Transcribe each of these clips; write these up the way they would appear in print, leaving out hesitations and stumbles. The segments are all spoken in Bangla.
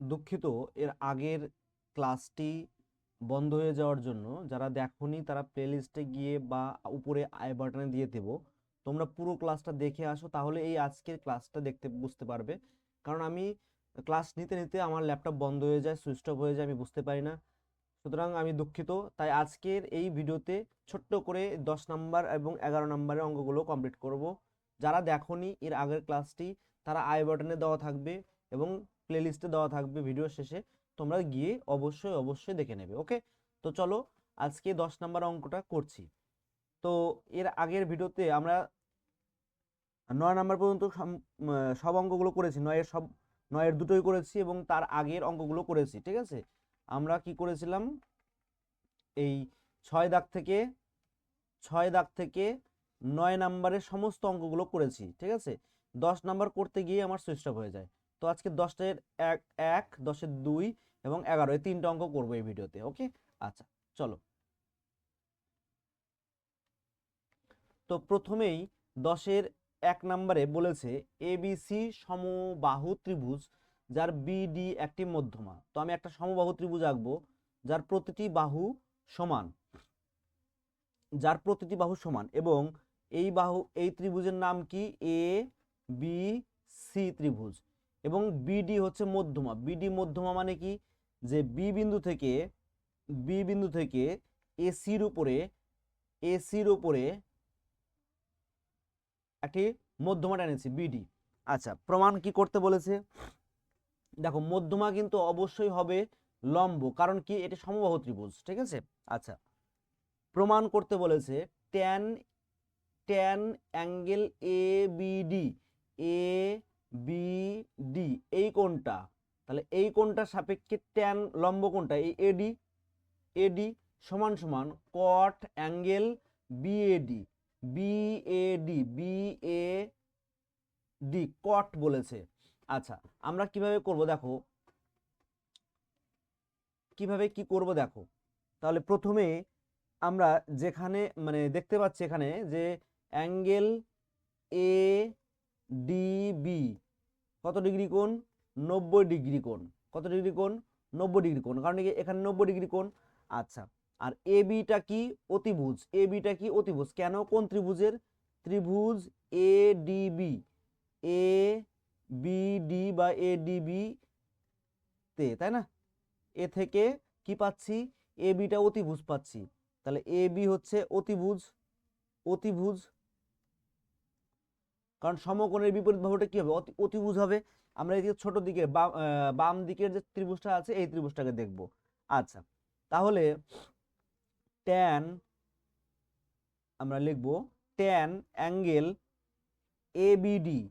দুঃখিত, এর আগের ক্লাসটি বন্ধ হয়ে যাওয়ার জন্য। যারা দেখোনি তারা প্লেলিস্টে গিয়ে বা উপরে আই বাটনে দিয়ে দেবো, তোমরা পুরো ক্লাসটা দেখে আসো, তাহলে এই আজকের ক্লাসটা দেখতে বুঝতে পারবে। কারণ আমি ক্লাস নিতে নিতে আমার ল্যাপটপ বন্ধ হয়ে যায়, সুইচ অফ হয়ে যায়, আমি বুঝতে পারি না। সুতরাং আমি দুঃখিত। তাই আজকের এই ভিডিওতে ছোট্ট করে 10 নাম্বার এবং 11 নাম্বারের অঙ্কগুলো কমপ্লিট করব। যারা দেখোনি এর আগের ক্লাসটি, তারা আই বাটনে দেওয়া থাকবে এবং প্লেলিস্টে দেওয়া থাকবে ভিডিও শেষে, তোমরা গিয়ে অবশ্যই অবশ্যই দেখে নেবে। ওকে, তো চলো আজকে 10 নাম্বার অঙ্কটা করছি। তো এর আগের ভিডিওতে আমরা 9 নাম্বার পর্যন্ত সব অঙ্কগুলো করেছি, নয়ের দুটোই করেছি এবং তার আগের অঙ্কগুলো করেছি। ঠিক আছে, আমরা কি করেছিলাম, এই 6 দাগ থেকে 9 নাম্বারের সমস্ত অঙ্কগুলো করেছি। ঠিক আছে, 10 নাম্বার করতে গিয়ে আমার সুইচ অফ হয়ে যায়। তো আজকে 10-এর 1, 10-এর 2 এবং 11 এই 3টে অঙ্ক করবো এই ভিডিওতে। ওকে, আচ্ছা চলো। তো প্রথমেই 10-এর 1 নাম্বারে বলেছে এবিসি সমবাহু ত্রিভুজ যার বিডি একটি মধ্যমা। তো আমি একটা সমবাহু ত্রিভুজ আঁকবো যার প্রতিটি বাহু সমান, এবং এই ত্রিভুজের নাম কি, এ বি সি ত্রিভুজ। এবং বিডি হচ্ছে মধ্যমা। বিডি মধ্যমা মানে কি, যে বি বিন্দু থেকে এসির উপরে একটি মধ্যমা টেনেছি, বিডি। আচ্ছা, প্রমাণ কি করতে বলেছে? দেখো, মধ্যমা কিন্তু অবশ্যই হবে লম্ব, কারণ কি, এটা সমবাহু ত্রিভুজ। ঠিক আছে, আচ্ছা, প্রমাণ করতে বলেছে ট্যান ট্যান অ্যাঙ্গেল এ বিডি, এ বিডি এই কোণটা, তাহলে এই কোণটার সাপেক্ষে ট্যান লম্ব কোণটা, এই এডি, সমান সমান কট অ্যাঙ্গেল বিএডি, কট বলেছে। আচ্ছা, আমরা কিভাবে করব দেখো, কিভাবে কি করব দেখো। তাহলে প্রথমে আমরা যেখানে মানে দেখতে পাচ্ছি এখানে যে অ্যাঙ্গেল এ ডিবি কত ডিগ্রি কোণ, 90 ডিগ্রি কোণ। কত ডিগ্রি কোণ? 90 ডিগ্রি কোণ, কারণ এখানে 90 ডিগ্রি কোণ। আচ্ছা, আর এ বিটা কি, অতিভুজ। এ বিটা কি, অতিভুজ। কেন? কোন ত্রিভুজের? ত্রিভুজ এ ডিবি, এ বিডি বা এ ডিবি তে, তাই না? এ থেকে কি পাচ্ছি, এ বিটা অতিভুজ পাচ্ছি। তাহলে এ বি হচ্ছে অতিভুজ, অতিভুজ কারণ সমকোণের বিপরীত বাহুটা কি হবে, অতিভুজ হবে। আমরা এই যে ছোট দিকে বাম দিকের যে ত্রিভুজটা আছে এই ত্রিভুজটাকে দেখব। আচ্ছা, তাহলে ট্যান আমরা লিখব ট্যান অ্যাঙ্গেল এ বিডি,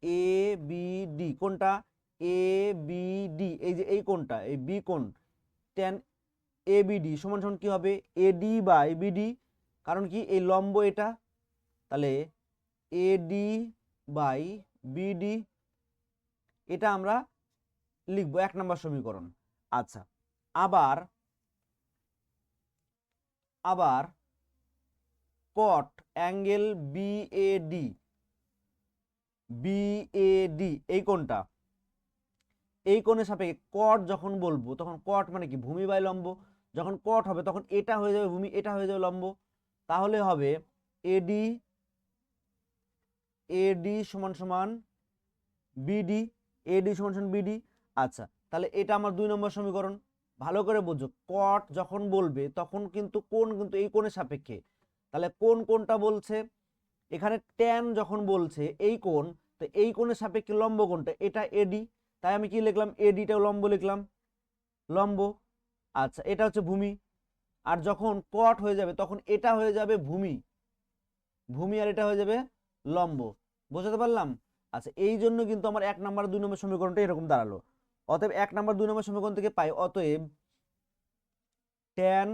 এ বিডি কোনটা, এ বিডি এই যে এই কোণটা, এই বি কোণ, ট্যান এ বিডি সমান সমান কি হবে, এডি বাই বিডি। কারণ কি, এই লম্ব এটা, তাহলে এডি বাই বিডি, এটা আমরা লিখবো 1 নম্বর সমীকরণ। আচ্ছা, আবার আবার কট অ্যাঙ্গেল বিএডি, এই কোণটা, এই কোণের সাপেক্ষে কট যখন বলবো তখন কট মানে কি, ভূমি বাই লম্ব। যখন কট হবে তখন এটা হয়ে যাবে ভূমি, এটা হয়ে যাবে লম্ব। তাহলে হবে এডি এডি সমান সমান বিডি, এডি সমান সমান বিডি। আচ্ছা, তাহলে এটা আমার 2 নম্বর সমীকরণ। ভালো করে বোঝো, কট যখন বলবে তখন কিন্তু কোণ কিন্তু এই কোণের সাপেক্ষে। তাহলে কোনটা বলছে, এখানে ট্যান যখন বলছে এই কোণ, তো এই কোণের সাপেক্ষে লম্ব কোণটা, এটা এডি। তাই আমি কি লিখলাম, এডিটা লম্ব লিখলাম, লম্ব। আচ্ছা, এটা হচ্ছে ভূমি। আর যখন কট হয়ে যাবে তখন এটা হয়ে যাবে ভূমি, আর এটা হয়ে যাবে লম্ব। বোঝাতে পারলাম? আচ্ছা, এই জন্য কিন্তু আমার 1 নম্বর 2 নম্বর সমীকরণটা এরকম দাঁড়ালো। অতএব 1 নম্বর 2 নম্বর সমীকরণ থেকে পাই, অতএব tan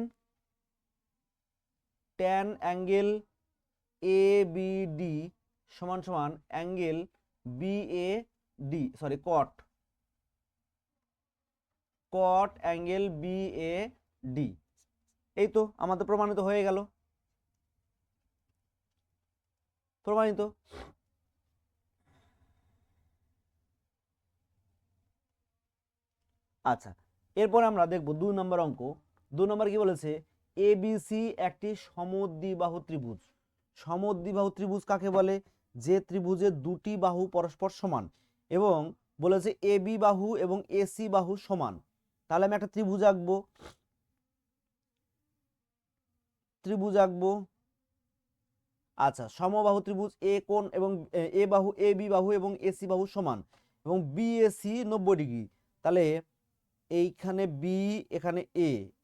tan angle A B D সমান সমান angle B A D, sorry cot, angle B A D. এই তো আমাদের প্রমাণিত হয়ে গেল, প্রমাণিত। আচ্ছা, এরপর আমরা দেখব 2 নম্বর অঙ্ক। 2 নম্বর কি বলেছে, এবিসি একটি সমদ্বিবাহু ত্রিভুজ। সমদ্বিবাহু ত্রিভুজ কাকে বলে? যে ত্রিভুজের দুটি বাহু পরস্পর সমান এবং বলেছে এবি বাহু এবং এসি বাহু সমান। তাহলে আমি একটা ত্রিভুজ আঁকবো, আচ্ছা, সমবাহু ত্রিভুজ, এ কোণ এবং এ বাহু, এ বি বাহু এবং এসি বাহু সমান এবং বিএসি 90 ডিগ্রি। তাহলে এইখানে বি, এখানে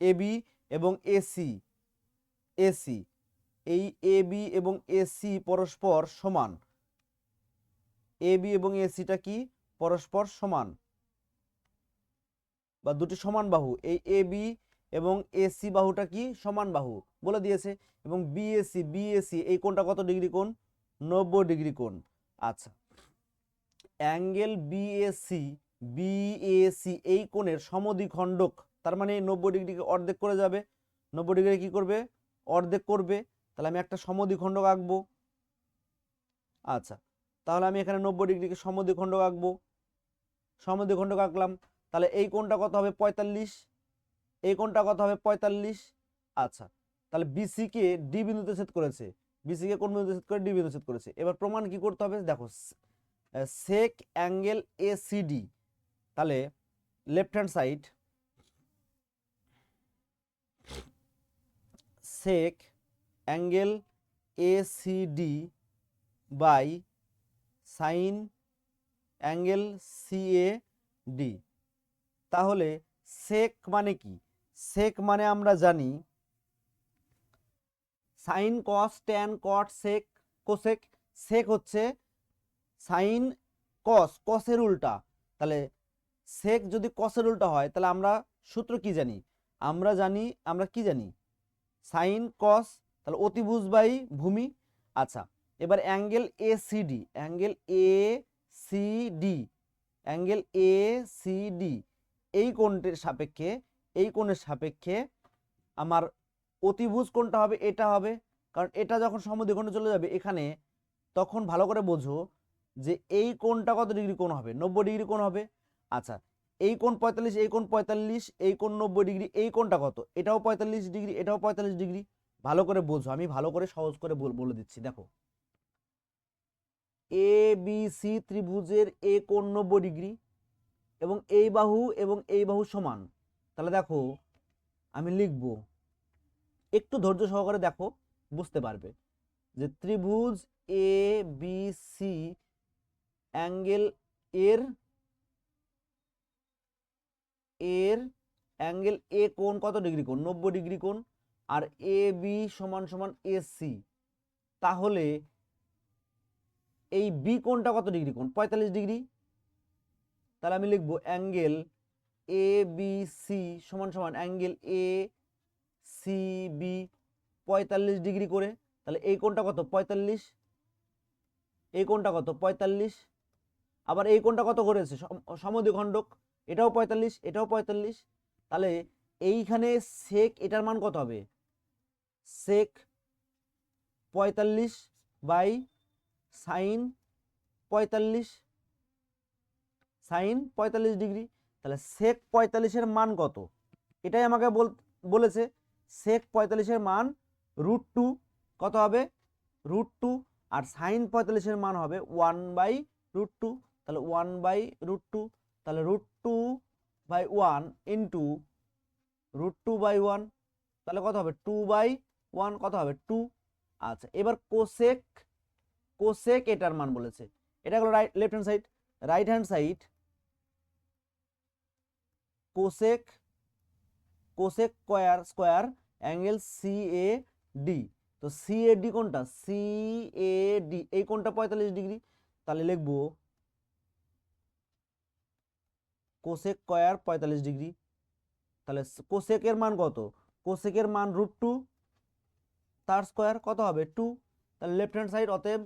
এ বি এবং এসি, এই এ বি এবং এসি পরস্পর সমান। এ বি এবং এসিটা কি পরস্পর সমান বা দুটি সমান বাহু। এই এ বি এবং এসি বাহুটা কি সমান বাহু বলে দিয়েছে। এবং বিএসি এই কোণটা কত ডিগ্রি কোণ? 90 ডিগ্রি কোণ। আচ্ছা, অ্যাঙ্গেল বিএসি এই কোণের সমদ্বিখণ্ডক, তার মানে 90 ডিগ্রিকে অর্ধেক করে যাবে। 90 ডিগ্রি কি করবে? অর্ধেক করবে। তাহলে আমি একটা সমদ্বিখণ্ডক আঁকবো। আচ্ছা, তাহলে আমি এখানে 90 ডিগ্রিকে সমদ্বিখণ্ডক আঁকবো। সমদ্বিখণ্ডক আঁকলাম, তাহলে এই কোণটা কত হবে? 45। এই কোণটা কত হবে? 45। আচ্ছা, তাহলে বিসি কে ডি বিন্দুতে ছেদ করেছে। বিসি কে কোন বিন্দুতে ছেদ করে? ডি বিন্দুতে ছেদ করেছে। এবার প্রমাণ কি করতে হবে? দেখো, সেক অ্যাঙ্গেল এসিডি। তাহলে left hand side, sec angle ACD by sine angle CAD. তাহলে সেক মানে কি? সেক মানে আমরা জানি sine cos tan cot sec cosec. Sec হচ্ছে সাইন কস, কসের উল্টা। তাহলে সেক যদি কসের উল্টা হয় তাহলে আমরা সূত্র কি জানি? আমরা কি জানি? সাইন কস, তাহলে অতিভুজ বাই ভূমি। আচ্ছা, এবার অ্যাঙ্গেল এসিডি, অ্যাঙ্গেল এসিডি এই কোণের সাপেক্ষে আমার অতিভুজ কোণটা হবে এটা হবে। কারণ এটা যখন সমদ্বিখণ্ডে চলে যাবে এখানে, তখন ভালো করে বোঝো যে এই কোণটা কত ডিগ্রি কোণ হবে? 90 ডিগ্রি কোণ হবে। আচ্ছা, এই কোণ 45, এই কোণ 45, এই কোণ 90 ডিগ্রি, এই কোণটা কত? এটাও 45 ডিগ্রি, এটাও 45 ডিগ্রি। ভালো করে বোঝো, আমি ভালো করে সহজ করে বলে দিচ্ছি। দেখো, এ বি সি ত্রিভুজের এ কোণ 90 ডিগ্রি এবং এই বাহু সমান। তাহলে দেখো, আমি লিখব, একটু ধৈর্য সহকারে দেখো, বুঝতে পারবে যে ত্রিভুজ এ বি সি অ্যাঙ্গেল এর অ্যাঙ্গেল এ কোণ কত ডিগ্রি কোণ? 90 ডিগ্রি কোণ। আর এ বি সমান সমান এসি। তাহলে এই বি কোণটা কত ডিগ্রি কোণ? 45 ডিগ্রি। তাহলে আমি লিখবো অ্যাঙ্গেল এ বি সি সমান সমান angle A C B 45 degree করে। তাহলে এই কোণটা কত? 45। এই কোণটা কত? 45। আবার এই কোণটা কত করেছে? সমদ্বিখণ্ডক, এটাও 45, এটাও 45। তাহলে এইখানে সেক এটার মান কত হবে? সেক 45 বাই সাইন 45, সাইন 45 ডিগ্রি। তাহলে সেক 45 এর মান কত? এটাই আমাকে বলেছে। সেক 45 এর মান √2 কত হবে? √2। আর সাইন 45 এর মান হবে 1/√2। তাহলে 1/√2। তাহলে √2/1 ইন্টু √2/1, তাহলে কত হবে? 2/1, কত হবে? 2। আচ্ছা, এবার কোসেক এটার মান বলেছে। এটা হলো left hand side. Right hand side cosec square angle CAD. তো সিএডি কোনটা? সিএডি এই কোণটা 45 ডিগ্রি। তাহলে লিখব কোসেক স্কয়ার 45 ডিগ্রি। তাহলে কোসেকের মান কত? কোসেকের মান √2, তার স্কয়ার কত হবে? 2। তাহলে লেফট হ্যান্ড সাইড, অতএব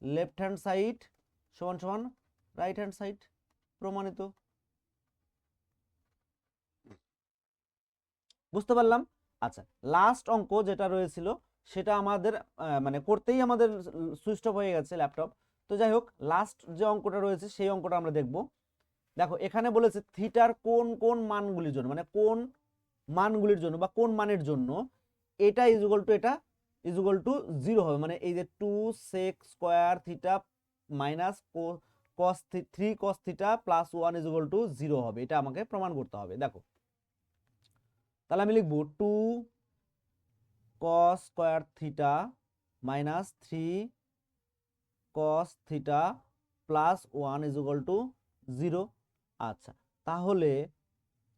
লেফট হ্যান্ড সাইড সমান সমান রাইট হ্যান্ড সাইড, প্রমাণিত। বুঝতে পারলাম। আচ্ছা, লাস্ট অঙ্ক যেটা রয়েছিল সেটা আমাদের মানে করতেই আমাদের সুইচ অফ হয়ে গেছে ল্যাপটপ। তো যাই হোক, লাস্ট যে অঙ্কটা রয়েছে সেই অঙ্কটা আমরা দেখব। দেখো এখানে বলেছে থিটার কোন কোন মানগুলির জন্য, মানে কোন মানগুলির জন্য বা কোন মানের জন্য এটা এটা ইজ ইকুয়াল টু 0 হবে, মানে এই যে 2 sec square theta minus cos 3 cos theta plus 1 is equal to 0 হবে, এটা আমাকে প্রমাণ করতে হবে। দেখো তাহলে আমি লিখবো 2 cos square theta minus 3 cos theta plus 1 is equal to 0। আচ্ছা, তাহলে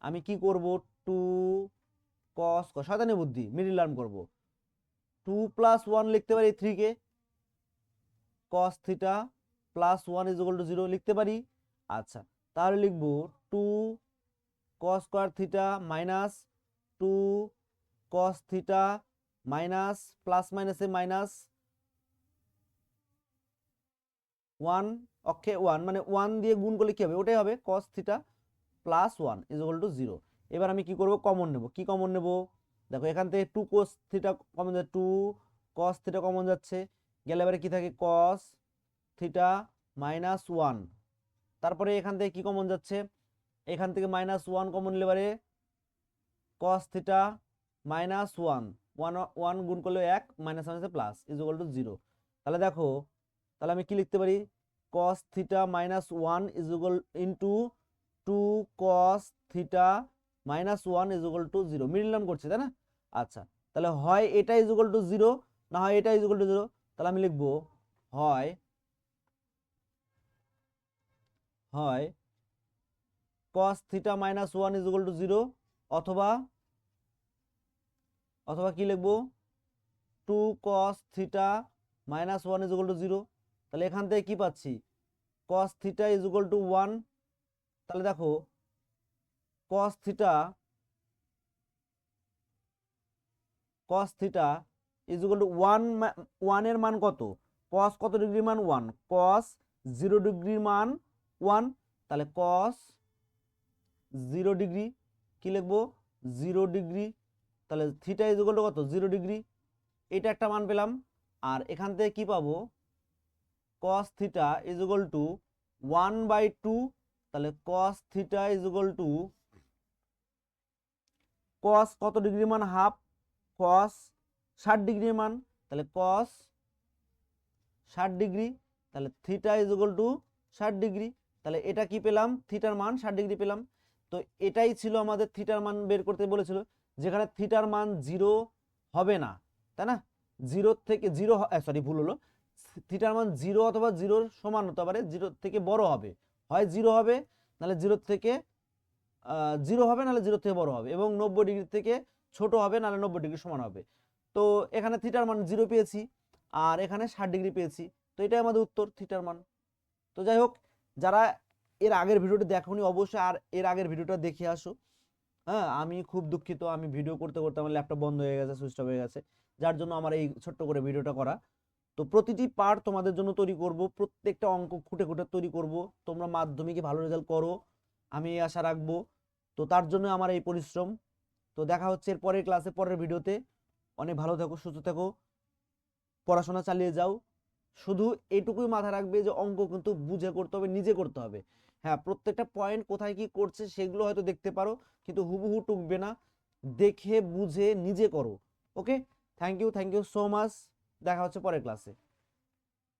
আমি কি করব, 2 cos, শয়তানি বুদ্ধি, মিডিল টার্ম করব, 2 প্লাস 1 লিখতে পারি 3 কে, cos theta plus 1 is equal to 0 লিখতে পারি। আচ্ছা, তাহলে লিখব 2 cos square theta minus 2 cos theta minus plus মাইনাসে মাইনাস 1, ওকে 1 মানে 1 দিয়ে গুণ করলে কি হবে, ওটাই হবে cos theta plus 1 is equal to 0। এবার আমি কি করব, কমন নেব। কি কমন নেব, দেখো এখান থেকে 2 cos থিটা কমন যাচ্ছে, 2 cos থিটা কমন যাচ্ছে, গেলে এবারে কি থাকে cos থিটা মাইনাস 1, তারপরে এখান থেকে কি কমন যাচ্ছে, এখান থেকে মাইনাস 1 কমন নিলে এবারে cos থিটা মাইনাস 1, 1 গুণ করলে 1 মাইনাস মাইনাসে প্লাস ইজ ইকুয়াল টু 0। তাহলে দেখো, তাহলে আমি কি লিখতে পারি, cos theta minus 1 is equal into 2 cos theta minus 1 is equal to 0, middle term করছে তাই না। আচ্ছা, তাহলে হয় এটা ইজ ইকুয়াল টু 0, না হয় এটা ইজ ইকুয়াল টু 0। তাহলে আমি লিখবো হয় হয় cos theta minus 1 is equal to 0, অথবা অথবা কি লিখবো 2 cos theta minus 1 is equal to 0। তাহলে এখান থেকে কি পাচ্ছি, cos theta is equal to 1। তাহলে দেখো cos theta is equal to 1 এর মান কত, cos কত ডিগ্রির মান 1, cos 0 ডিগ্রির মান 1, তাহলে cos 0 ডিগ্রি কি লিখবো 0 ডিগ্রি, তাহলে থিটা ইজ ইকুয়াল টু কত 0 ডিগ্রি, এটা একটা মান পেলাম। আর এখান থেকে কি পাবো, cos theta is equal to 1/2, তাহলে cos theta is equal to cos কত ডিগ্রির মান হাফ, cos 60 ডিগ্রির মান, তাহলে cos 60 ডিগ্রি, তাহলে theta is equal to 60 degree, তাহলে এটা কি পেলাম, থিটার মান 60 ডিগ্রি পেলাম। তো এটাই ছিল আমাদের থিটার মান বের করতে বলেছিল, যেখানে থিটার মান 0 হবে না, তাই না, 0 থেকে 0, সরি ভুল হলো, থিটার মান 0 অথবা 0-র সমান হতে পারে, 0 থেকে বড় হবে, হয় 0 হবে নাহলে 0 থেকে 0 হবে, নাহলে 0 থেকে বড় হবে, এবং 90 ডিগ্রি থেকে ছোট হবে, নাহলে 90 ডিগ্রি সমান হবে। তো এখানে থিটার মান 0 পেয়েছি, আর এখানে 60 ডিগ্রি পেয়েছি, তো এটাই আমাদের উত্তর, থিটার মান। তো যাই হোক, যারা এর আগের ভিডিওটি দেখোনি অবশ্যই আর এর আগের ভিডিওটা দেখে আসো। হ্যাঁ, আমি খুব দুঃখিত, আমি ভিডিও করতে করতে আমার ল্যাপটপ বন্ধ হয়ে গেছে, সুইচ অফ হয়ে গেছে, যার জন্য আমার এই ছোট্ট করে ভিডিওটা করা। তো প্রতিটি পার্ট তোমাদের জন্য তৈরি করব, প্রত্যেকটা অঙ্ক খুঁটে খুঁটে তৈরি করব, তোমরা মাধ্যমিকে ভালো রেজাল্ট করো, আমি এই আশা রাখবো। তো তার জন্য আমার এই পরিশ্রম। তো দেখা হচ্ছে এর পরের ক্লাসে, পরের ভিডিওতে। অনেক ভালো থাকো, সুস্থ থাকো, পড়াশোনা চালিয়ে যাও। শুধু এইটুকুই মাথায় রাখবে যে অঙ্ক কিন্তু বুঝে করতে হবে, নিজে করতে হবে। হ্যাঁ, প্রত্যেকটা পয়েন্ট কোথায় কি করছে সেগুলো হয়তো দেখতে পারো, কিন্তু হুবহু টুকবে না, দেখে বুঝে নিজে করো। ওকে, থ্যাংক ইউ সো মাচ, দেখা হচ্ছে পরের ক্লাসে।